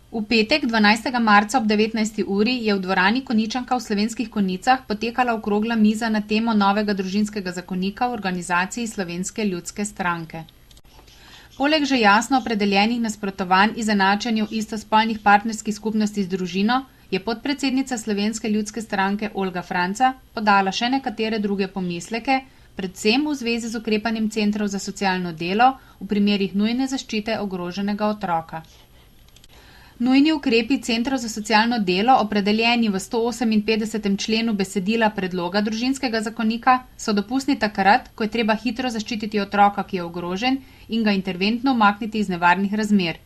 V petek, 12. marca ob 19. uri je v dvorani Konjičanka v Slovenskih Konjicah potekala okrogla miza na temo novega družinskega zakonika v organizaciji Slovenske ljudske stranke. Poleg že jasno opredeljenih nasprotovanj izenačenju istospolnih partnerskih skupnosti z družino je podpredsednica Slovenske ljudske stranke Olga Franca podala še nekatere druge pomisleke, predvsem v zvezi z ukrepanjem centrov za socialno delo v primerih nujne zaščite ogroženega otroka. Nujni ukrepi centrov za socialno delo, opredeljeni v 158. členu besedila predloga družinskega zakonika, so dopustni takrat, ko je treba hitro zaščititi otroka, ki je ogrožen, in ga interventno umakniti iz nevarnih razmer.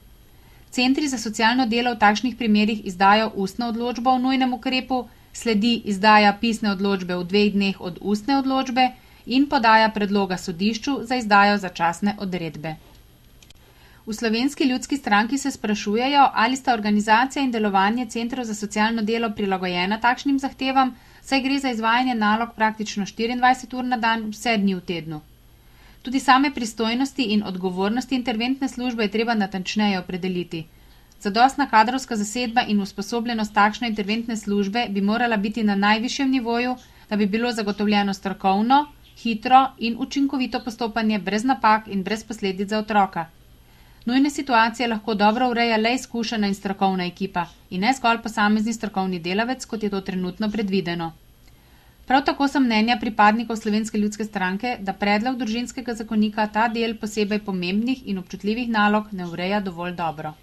Centri za socialno delo v takšnih primerih izdajo ustno odločbo o nujnem ukrepu, sledi izdaja pisne odločbe v 2 dneh od ustne odločbe in podaja predloga sodišču za izdajo začasne odredbe. V Slovenski ljudski stranki se sprašujejo, ali sta organizacija in delovanje centrov za socialno delo prilagojena takšnim zahtevam, saj gre za izvajanje nalog praktično 24 ur na dan, vse dni v tednu. Tudi same pristojnosti in odgovornosti interventne službe je treba natančneje opredeliti. Zadostna kadrovska zasedba in usposobljenost takšne interventne službe bi morala biti na najvišjem nivoju, da bi bilo zagotovljeno strokovno, hitro in učinkovito postopanje brez napak in brez posledic za otroka. Nujne situacije lahko dobro ureja le izkušena in strokovna ekipa in ne zgolj posamezni strokovni delavec, kot je to trenutno predvideno. Prav tako so mnenja pripadnikov Slovenske ljudske stranke, da predlog družinskega zakonika ta del posebej pomembnih in občutljivih nalog ne ureja dovolj dobro.